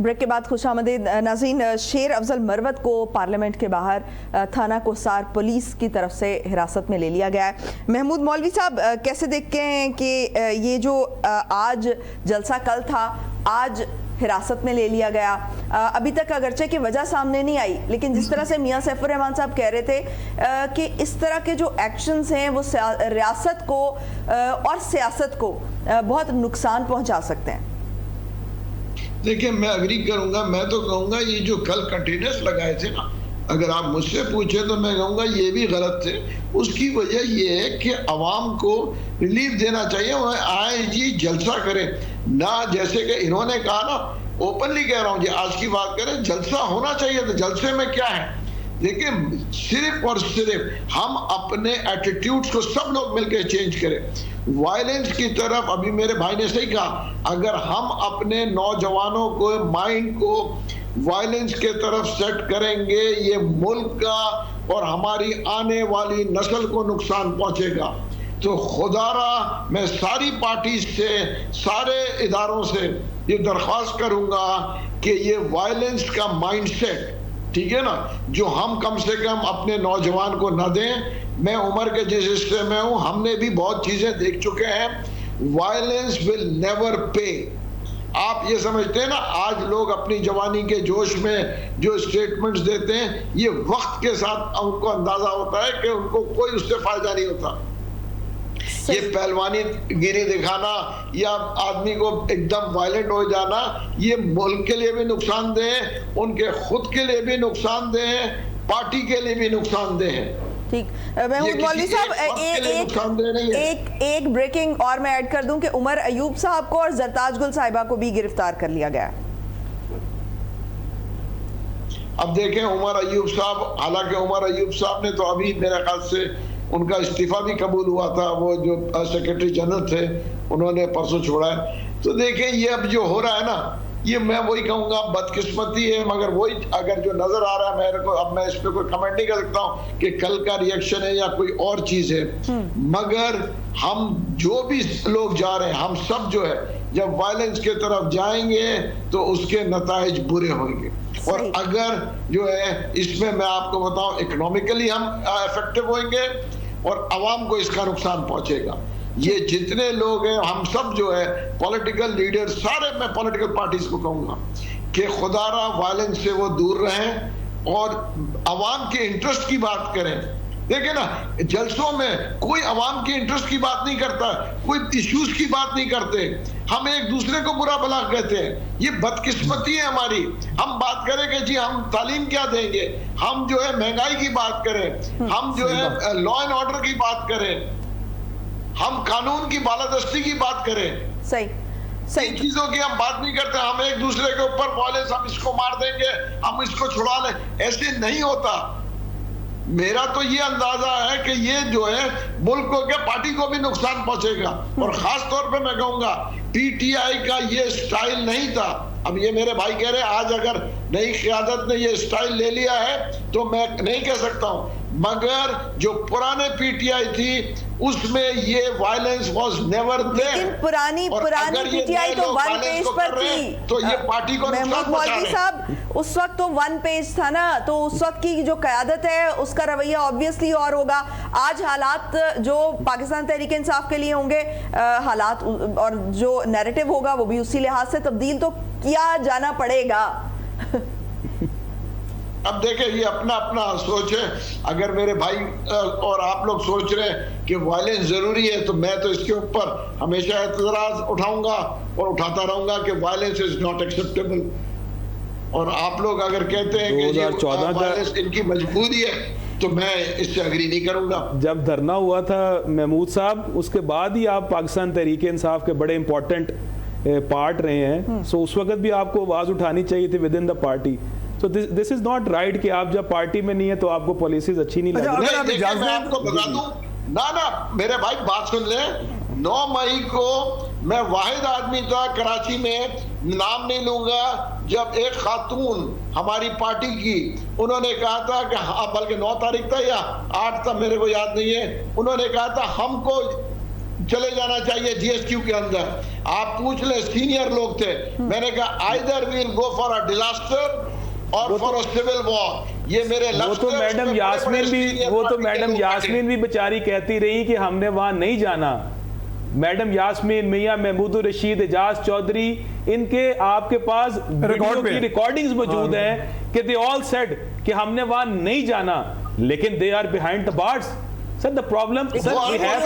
Break के बाद खुशामदीद नाज़रीन। शेर अफजल मरवत को पार्लियामेंट के बाहर थाना कोसार पुलिस की तरफ से हिरासत में ले लिया गया है। महमूद मौलवी साहब, कैसे देखते हैं कि ये जो आज जलसा कल था, आज हिरासत में ले लिया गया, अभी तक अगरचे की वजह सामने नहीं आई, लेकिन जिस तरह से मियां सैफुर रहमान साहब कह रहे थे कि इस तरह के जो एक्शंस हैं वो रियासत को और सियासत को बहुत नुकसान पहुंचा सकते हैं। देखिए, मैं अग्री करूंगा। मैं तो कहूंगा ये जो कल कंटेनर्स लगाए थे ना, अगर आप मुझसे पूछे तो मैं कहूंगा ये भी गलत थे। उसकी वजह ये है कि अवाम को रिलीफ देना चाहिए, आए जी जलसा करें ना, जैसे कि इन्होंने कहा ना, ओपनली कह रहा हूँ जी, आज की बात करें, जलसा होना चाहिए। तो जलसे में क्या है, देखिए, सिर्फ और सिर्फ हम अपने एटीट्यूड्स को सब लोग मिलकर चेंज करें। वायलेंस की तरफ, अभी मेरे भाई ने सही कहा, अगर हम अपने नौजवानों को, माइंड को वायलेंस के तरफ सेट करेंगे, ये मुल्क का और हमारी आने वाली नस्ल को नुकसान पहुंचेगा। तो खुदारा मैं सारी पार्टी से, सारे इदारों से ये दरख्वास्त करूंगा कि ये वायलेंस का माइंडसेट, ठीक है ना, जो हम कम से कम अपने नौजवान को न दें। मैं उम्र के जिस हिस्से में हूं, हमने भी बहुत चीजें देख चुके हैं। वायलेंस विल नेवर पे। आप ये समझते हैं ना, आज लोग अपनी जवानी के जोश में जो स्टेटमेंट्स देते हैं, ये वक्त के साथ उनको अंदाजा होता है कि उनको कोई उससे फायदा नहीं होता। ये पहलवानी गिरी दिखाना या आदमी को एकदम वायलेंट हो जाना, ये मुल्क के लिए भी नुकसानदेह, उनके खुद के लिए भी नुकसानदेह, पार्टी के लिए भी नुकसानदेह है। ठीक, महमूद मौलवी साहब, एक ब्रेकिंग और मैं ऐड कर दूं कि उमर अयूब साहब को और जरताज गुल साहिबा को भी गिरफ्तार कर लिया गया। अब देखें, उमर अयूब साहब, हालांकि उमर अयूब साहब ने तो अभी मेरे ख्याल से उनका इस्तीफा भी कबूल हुआ था, वो जो सेक्रेटरी जनरल थे उन्होंने परसों छोड़ा है। तो देखें, ये अब जो हो रहा है ना, ये मैं वही कहूंगा बदकिस्मती है, मगर वही अगर जो नजर आ रहा है मेरे को, अब मैं इस पे कोई कमेंट नहीं कर सकता हूँ कि कल का रिएक्शन है या कोई और चीज है, मगर हम जो भी लोग जा रहे हैं, हम सब जो है, जब वायलेंस के तरफ जाएंगे तो उसके नताइज बुरे होंगे। और अगर जो है इसमें मैं आपको बताऊं, इकोनॉमिकली हम इफेक्टिव होंगे और आवाम को इसका नुकसान पहुंचेगा। ये जितने लोग हैं, हम सब जो है पॉलिटिकल लीडर, सारे मैं पॉलिटिकल पार्टीज को कहूंगा कि खुदारा वायलेंस से वो दूर रहें और आवाम के इंटरेस्ट की बात करें। देखिए ना, जलसों में कोई आवाम के इंटरेस्ट की बात नहीं करता, कोई इश्यूज की बात नहीं करते, हम एक दूसरे को बुरा भला कहते हैं। ये बदकिस्मती है हमारी। हम बात करें कि जी हम तालीम क्या देंगे, हम जो है महंगाई की बात करें, हम जो है लॉ एंड ऑर्डर की बात करें, हम कानून की बालादस्ती की बात करें, सही चीजों की हम बात नहीं करते। हम एक दूसरे के ऊपर वायलेंस, हम इसको मार देंगे, हम इसको छुड़ा लें, ऐसे नहीं होता। मेरा तो ये अंदाजा है कि ये जो है मुल्क को क्या, पार्टी को भी नुकसान पहुंचेगा। और खास तौर पे मैं कहूंगा पीटीआई का ये स्टाइल नहीं था। अब ये मेरे भाई कह रहे हैं आज अगर नई क़यादत ने ये स्टाइल ले लिया है तो मैं नहीं कह सकता हूं, मगर जो पुराने पीटीआई थी उसमें ये वायलेंस वाज नेवर देयर। लेकिन पुरानी पीटीआई तो वन पेज पर थी, तो ये पार्टी को नुकसान पहुंचा रहे हैं। साहब, उस वक्त तो वन पेज था ना, तो उस वक्त की जो क़यादत है उसका रवैया ऑब्वियसली और होगा। आज हालात जो पाकिस्तान तहरीक इंसाफ के लिए होंगे, हालात और जो नैरेटिव होगा वो भी उसी लिहाज से तब्दील तो किया जाना पड़ेगा। अब देखिए, ये अपना अपना सोच है। अगर मेरे भाई और आप लोग सोच रहे हैं कि वायलेंस जरूरी है, तो मैं तो इसके ऊपर हमेशा एतराज उठाऊंगा और उठाता रहूंगा कि वायलेंस इज नॉट एक्सेप्टेबल। और आप लोग अगर कहते हैं कि 2014 वायलेंस इनकी मजबूरी है, तो मैं इससे अग्री नहीं करूंगा। जब धरना हुआ था महमूद साहब, उसके बाद ही आप पाकिस्तान तहरीक इंसाफ के बड़े इंपॉर्टेंट पार्ट रहे हैं, सो उस वक्त भी आपको आवाज उठानी चाहिए थी with in the party. So this is not right कि आप जब पार्टी में नहीं है तो आपको पॉलिसीज अच्छी नहीं लगती। मैं आपको बता दूं ना, मेरे भाई बात सुन ले। 9 मई को मैं वाहिद आदमी था कराची में, नाम नहीं लूंगा, जब एक खातून हमारी पार्टी की, उन्होंने कहा था कि हाँ, बल्कि 9 तारीख था या 8 था, मेरे को याद नहीं है, उन्होंने कहा था हमको چلے جانا چاہیے جی ایس کیو کے اندر. آپ پوچھ لیں سینئر لوگ تھے, میں نے کہا either will go for a disaster اور فار اے سول وار. یہ میرے وہ تو میڈم یاسمین بھی بیچاری کہتی رہی کہ ہم نے وہاں نہیں جانا. میڈم یاسمین, میاں محمود الرشید, اعجاز چودھری, ان کے آپ کے پاس ویڈیو کی ریکارڈنگز موجود ہیں کہ they all said کہ ہم نے وہاں نہیں جانا, لیکن they are behind the bars. Sir, the problem, sir, we have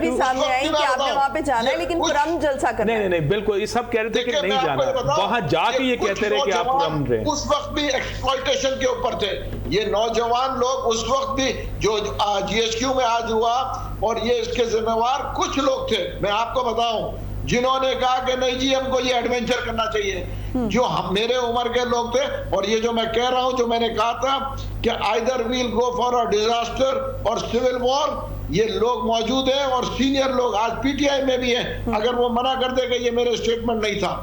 to سامنے آئی کہ آپ نے وہاں پہ جانا ہے لیکن پرامن جلسہ کرنا ہے. نہیں بالکل, یہ سب کہہ رہے تھے کہ نہیں جانا, وہاں جا کے یہ کہتے رہے کہ آپ پرامن رہے. اس وقت بھی ایکسپلائٹیشن کے اوپر تھے یہ نوجوان لوگ, اس وقت بھی جو جی ایس کیو میں آج ہوا, اور یہ اس کے ذمہ وار کچھ لوگ تھے, میں آپ کو بتاؤں, جنہوں نے کہا کہ نہیں جی ہم کو یہ ایڈونچر کرنا چاہیے, جو میرے عمر کے لوگ تھے. اور یہ جو میں کہہ رہا ہوں, جو میں نے کہا تھا کہ either will go for a disaster اور سول وار, یہ لوگ موجود ہیں, اور سینئر لوگ آج پی ٹی آئی میں بھی ہیں. اگر وہ منع کر دے کہ یہ میرے اسٹیٹمنٹ نہیں تھا.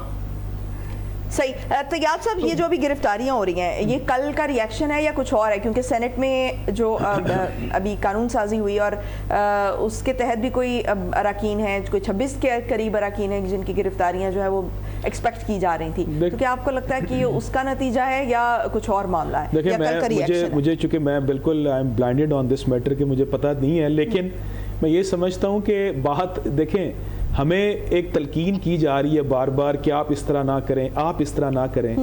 صحیح. طیاب صاحب, یہ جو ابھی گرفتاریاں ہو رہی ہیں, یہ کل کا ریئیکشن ہے یا کچھ اور ہے؟ کیونکہ سینٹ میں جو ابھی قانون سازی ہوئی اور اس کے تحت بھی کوئی اراکین ہیں, کوئی 26 کے قریب اراکین ہیں جن کی گرفتاریاں جو ہے وہ ایکسپیکٹ کی جا رہی تھی. تو کیا آپ کو لگتا ہے کہ یہ اس کا نتیجہ ہے یا کچھ اور معاملہ ہے؟ دیکھیں, مجھے چونکہ میں بالکل I am بلائنڈڈ on this metre کہ مجھے پتہ نہیں ہے, لیکن میں یہ سمجھتا ہوں کہ بات دیکھیں, ہمیں ایک تلقین کی جا رہی ہے بار بار کہ آپ اس طرح نہ کریں, آپ اس طرح نہ کریں.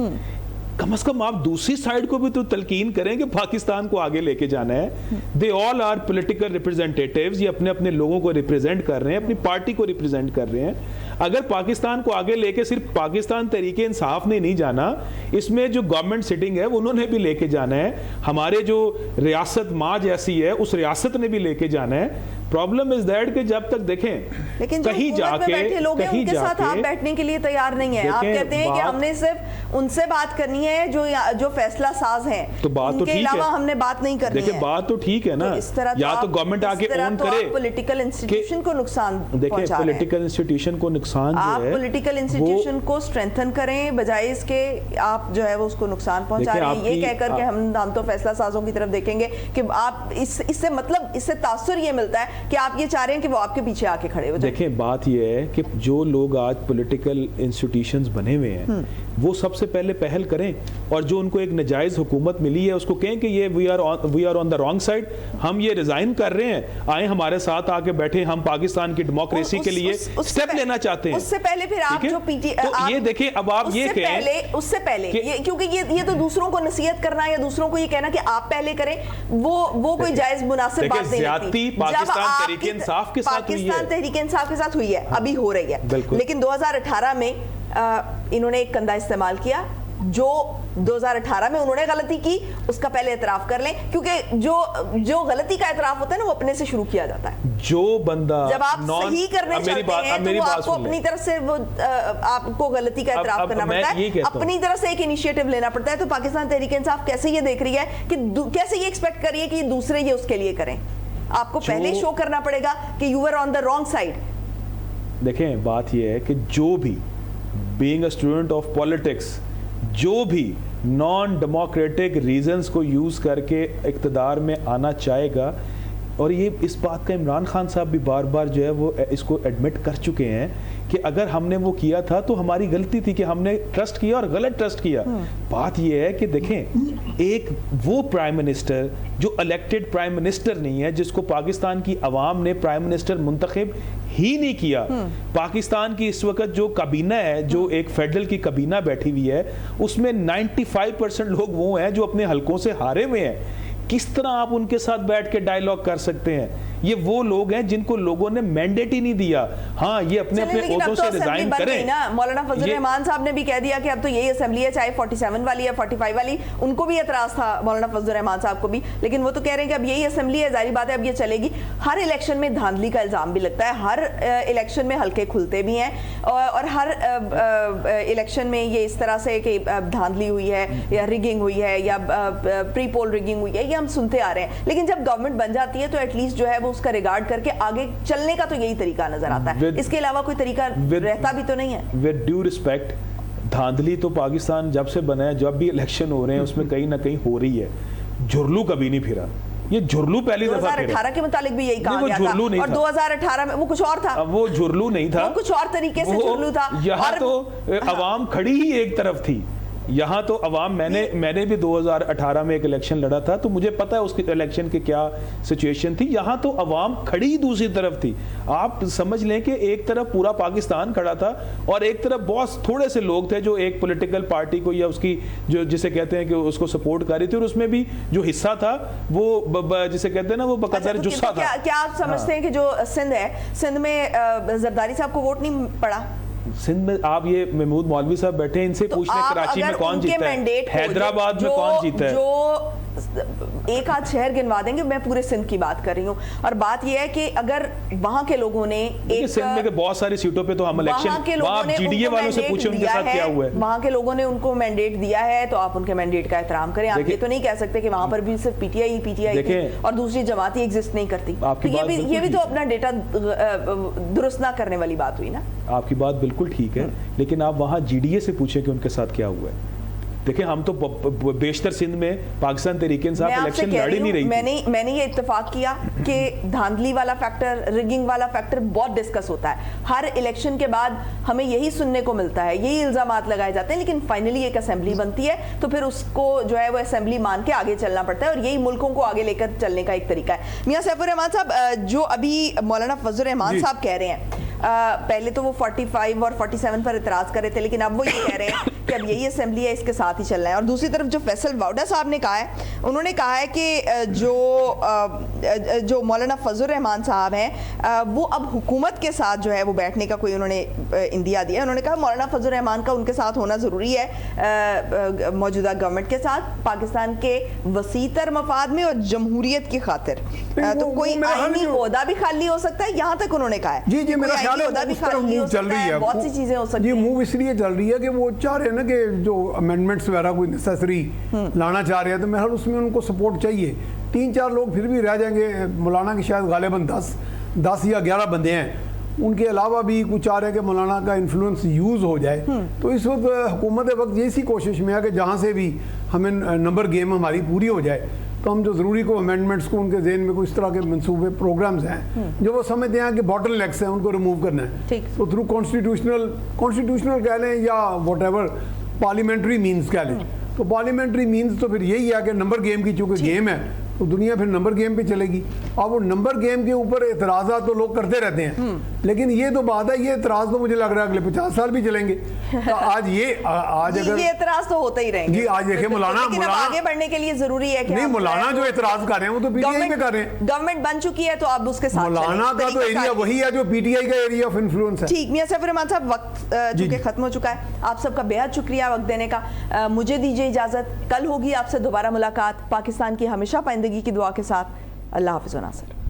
کم از کم آپ دوسری سائیڈ کو بھی تو تلقین کریں کہ پاکستان کو آگے لے کے جانا ہے. دے آل آر پولیٹیکل ریپرزینٹیٹیوز, یہ اپنے اپنے لوگوں کو ریپرزینٹ کر رہے ہیں, اپنی پارٹی کو ریپرزینٹ کر رہے ہیں. اگر پاکستان کو آگے لے کے صرف پاکستان تحریک انصاف نے نہیں جانا, اس میں جو گورنمنٹ سٹنگ ہے انہوں نے بھی لے کے جانا ہے, ہمارے جو ریاست ماں جیسی ہے اس ریاست نے بھی لے کے جانا ہے. پرابلم از دیٹ کہ جب تک دیکھیں کہیں جا کے لوگ ہیں ان کے ساتھ آپ بیٹھنے کے لیے تیار نہیں ہیں. آپ کہتے ہیں کہ ہم نے صرف ان سے بات کرنی ہے جو فیصلہ ساز ہیں, تو بات تو ٹھیک ہے, ہم نے بات نہیں کرنی ہے. دیکھیں بات تو ٹھیک ہے نا, یا تو گورنمنٹ آ کے اون کرے. پولیٹیکل انسٹیٹیوشن کو نقصان دیکھیں, پولیٹیکل انسٹیٹیوشن کو نقصان جو ہے, آپ پولیٹیکل انسٹیٹیوشن کو اسٹرینتھن کریں بجائے اس کے آپ جو ہے وہ اس کو نقصان پہنچا رہے ہیں, یہ کہہ کر کہ ہم تو فیصلہ سازوں کی طرف دیکھیں گے. کہ آپ اس سے مطلب اس سے تاثر یہ ملتا ہے کہ آپ یہ چاہ رہے ہیں کہ وہ آپ کے پیچھے آ کے کھڑے ہو جائیں. دیکھیں بات یہ ہے کہ جو لوگ آج پولیٹیکل انسٹیٹیوشنز بنے ہوئے ہیں وہ سب سے پہلے پہل کریں, اور جو ان کو ایک نجائز حکومت ملی ہے اس کو کہیں کہ یہ we are on the wrong side, ہم یہ ریزائن کر رہے ہیں, آئیں ہمارے ساتھ آ کے بیٹھے, ہم پاکستان کی ڈیموکریسی کے لیے سٹیپ لینا چاہتے ہیں. اس سے پہلے پھر آپ جو پی ٹی یہ دیکھیں, اب آپ یہ کہیں اس سے پہلے کیونکہ یہ تو دوسروں کو نصیحت کرنا یا دوسروں کو یہ کہنا کہ آپ پہلے کریں, وہ کوئی جائز مناسب بات نہیں ہوتی. پاکستان تحریک انصاف کے ساتھ ہوئی ہے, پاکستان تحریک انصاف کے ساتھ ہوئی ہے, ابھی ہو رہی ہے, لیکن 2018 میں انہوں نے ایک کندھا استعمال کیا. جو 2018 میں انہوں نے غلطی کی اس کا پہلے اعتراف کر لیں, کیونکہ جو غلطی کا اعتراف ہوتا ہے نا وہ اپنے سے شروع کیا جاتا ہے. جو بندہ جب آپ صحیح کرنے چاہتے ہیں تو وہ آپ کو اپنی طرف سے آپ کو غلطی کا اعتراف کرنا پڑتا ہے, اپنی طرف سے ایک انیشیٹو لینا پڑتا ہے. تو پاکستان تحریک انصاف کیسے یہ دیکھ رہی ہے کہ کیسے یہ ایکسپیکٹ کر رہی ہے کہ دوسرے یہ اس کے لیے کریں؟ آپ کو پہلے شو کرنا پڑے گا کہ you are on the wrong side. دیکھیں بات یہ ہے کہ جو بھی being a student of politics, جو بھی نان ڈیموکریٹک ریزنز کو یوز کر کے اقتدار میں آنا چاہے گا, اور یہ اس بات کا عمران خان صاحب بھی بار بار جو ہے وہ اس کو ایڈمٹ کر چکے ہیں کہ اگر ہم نے وہ کیا تھا تو ہماری غلطی تھی کہ ہم نے ٹرسٹ کیا اور غلط ٹرسٹ کیا. بات یہ ہے کہ دیکھیں, ایک وہ پرائم منسٹر جو الیکٹڈ پرائم منسٹر نہیں ہے, جس کو پاکستان کی عوام نے پرائم منسٹر منتخب ہی نہیں کیا. پاکستان کی اس وقت جو کابینہ ہے, جو ایک فیڈرل کی کابینہ بیٹھی ہوئی ہے, اس میں 95% لوگ وہ ہیں جو اپنے حلقوں سے ہارے ہوئے ہیں. کس طرح آپ ان کے ساتھ بیٹھ کے ڈائیلاگ کر سکتے ہیں؟ یہ وہ لوگ ہیں جن کو لوگوں نے مینڈیٹ ہی نہیں دیا. ہاں یہ اپنے اپنے عہدوں سے ریزائن کریں. مولانا فضل الرحمان صاحب نے بھی کہہ دیا کہ اب تو یہی اسمبلی ہے, چاہے 47 والی ہے 45 والی. ان کو بھی اعتراض تھا مولانا فضل الرحمان صاحب کو بھی, لیکن وہ تو کہہ رہے ہیں کہ اب یہی اسمبلی ہے, ظاہری بات ہے اب یہ چلے گی. ہر الیکشن میں دھاندلی کا الزام بھی لگتا ہے, ہر الیکشن میں حلقے کھلتے بھی ہیں, اور ہر الیکشن میں یہ اس طرح سے کہ دھاندلی ہوئی ہے یا ریگنگ ہوئی ہے یا پری پول ریگنگ ہوئی ہے, یہ ہم سنتے آ رہے ہیں. لیکن جب گورنمنٹ بن جاتی ہے تو ایٹ لیسٹ جو ہے وہ اس کا ریگارڈ کر کے آگے چلنے کا تو یہی طریقہ نظر آتا ہے, اس کے علاوہ کوئی طریقہ رہتا بھی تو نہیں ہے. ود ڈیو ریسپیکٹ, دھاندلی تو پاکستان جب سے بنا ہے, جب بھی الیکشن ہو رہے ہیں اس میں کہیں نہ کہیں ہو رہی ہے. جھرلو کبھی نہیں پھرا, ये झुरलू पहली दफा 2018 के मुतालिक भी यही कहा वो गया झुरलू था, नहीं और था। 2018 में वो कुछ और था, वो झुरलू नहीं था, वो कुछ और तरीके से झुरलू था। यहाँ और तो अवाम खड़ी ही एक तरफ थी, यहाँ तो अवाम, मैंने भी 2018 में एक इलेक्शन लड़ा था, तो मुझे पता है उसके इलेक्शन की क्या सिचुएशन थी। यहाँ तो अवाम खड़ी ही दूसरी तरफ थी। आप समझ लें कि एक तरफ पूरा पाकिस्तान खड़ा था और एक तरफ बहुत थोड़े से लोग थे जो एक पॉलिटिकल पार्टी को या उसकी जो जिसे कहते हैं कि उसको सपोर्ट कर रही थी, और उसमें भी जो हिस्सा था वो जिसे कहते हैं ना वो बकदर जुस्सा था। क्या आप समझते हैं कि जो सिंध है, सिंध में जरदारी साहब को वोट नहीं पड़ा? सिंध में आप ये महमूद मौलवी साहब बैठे हैं, इनसे पूछ लें कराची में कौन जीता है, हैदराबाद में कौन जीता है? जो एक आध शहर गिनवा देंगे, मैं पूरे सिंध की बात कर रही हूँ। और बात यह है कि अगर वहां के लोगों ने एक सिंध में के बहुत सारी सीटों पे तो हम इलेक्शन, आप जीडीए वालों से पूछे उनके साथ क्या हुआ है। वहां के लोगों ने उनको मैंडेट दिया है, तो आप उनके मैंडेट का एहतराम करें। आप ये तो नहीं कह सकते कि वहां पर भी सिर्फ पीटीआई और दूसरी जमात ही एग्जिस्ट नहीं करती। तो ये भी तो अपना डेटा दुरुस्त ना करने वाली बात हुई ना। आपकी बात बिल्कुल ठीक है, लेकिन आप वहां जीडीए से पूछे कि उनके साथ क्या हुआ है। देखिए हम तो बेशतर सिंध में पाकिस्तान तहरीक इंसाफ इलेक्शन लड़ ही नहीं रही थी। मैंने ये इत्तेफाक किया कि धांधली वाला फैक्टर, रिगिंग वाला फैक्टर बहुत डिस्कस होता है हर इलेक्शन के बाद, हमें यही सुनने को मिलता है, यही इल्जामात लगाए जाते हैं, लेकिन फाइनली एक असेंबली बनती है तो फिर उसको जो है वो असेंबली मान के आगे चलना पड़ता है, और यही मुल्कों को आगे लेकर चलने का एक तरीका है। मियां सैफुर रहमान साहब, जो अभी मौलाना फजल रहमान साहब कह रहे हैं, पहले तो वो 45 और 47 पर इतराज कर रहे थे, लेकिन अब वो ये कह रहे हैं कि अब यही असेंबली है, इसके साथ ही चलना है। और दूसरी तरफ जो फैसल वाउडा साहब ने कहा है, उन्होंने कहा है कि जो मौलाना फजल रहमान साहब हैं वो अब हुकूमत के साथ जो है वो बैठने का कोई उन्होंने इंदिया दिया। उन्होंने कहा मौलाना फजल रहमान का उनके साथ होना ज़रूरी है मौजूदा गवर्नमेंट के साथ, पाकिस्तान के वसीतर मफाद में और जमहूरियत की खातिर। तो कोई आईनी ओहदा भी खाली हो सकता है, यहाँ तक उन्होंने कहा है। जी जी, मेरा ख्याल है उस तरफ मूव चल रही है, बहुत सी चीजें हो सकती ये हैं। मूव इसलिए चल रही है कि वो चाह रहे हैं ना कि जो अमेंडमेंट्स वगैरह कोई नेसेसरी लाना चाह रहे हैं, तो मेरे उसमें उनको सपोर्ट चाहिए। 3-4 लोग फिर भी रह जाएंगे, मौलाना की शायद गालिबन 10 या 11 बंदे हैं, उनके अलावा भी कुछ चाह रहे हैं कि मौलाना का इन्फ्लुएंस यूज़ हो जाए। तो इस वक्त हुकूमत वक्त ये सी कोशिश में है कि जहाँ से भी हमें नंबर गेम हमारी पूरी हो जाए, तो हम जो ज़रूरी को अमेंडमेंट्स को उनके ज़हन में कोई इस तरह के मंसूबे प्रोग्राम्स हैं जो वो समझते हैं कि बॉटल नेक्स हैं, उनको रिमूव करना है। तो थ्रू कॉन्स्टिट्यूशनल कह लें या वट एवर पार्लियामेंट्री मीन्स कह लें, तो पार्लियामेंट्री मीन्स तो फिर यही है कि नंबर गेम की चूँकि गेम है तो दुनिया फिर नंबर गेम पे चलेगी। अब वो नंबर गेम के ऊपर एतराज़ा तो लोग करते रहते हैं, लेकिन ये तो बात है, ये एतराज़ तो मुझे लग रहा है अगले 50 साल भी चलेंगे। तो आज अगर ये एतराज़ तो होते ही रहेंगे जी, आज देखिए मौलाना आगे बढ़ने के लिए जरूरी है कि नहीं, मौलाना जो एतराज़ कर रहे हैं वो तो पीटीआई पे कर रहे हैं। गवर्नमेंट बन चुकी है तो अब उसके साथ मौलाना का तो एरिया वही है जो पीटीआई का एरिया ऑफ इन्फ्लुएंस है। ठीक, मियां सैफुर रहमान साहब, वक्त चूंकि खत्म हो चुका है, आप सबका बेहद शुक्रिया वक्त देने का। मुझे दीजिए इजाजत, कल होगी आपसे दोबारा मुलाकात पाकिस्तान की हमेशा पाइंदगी की दुआ के साथ। अल्लाह हाफिज़ व नासिर।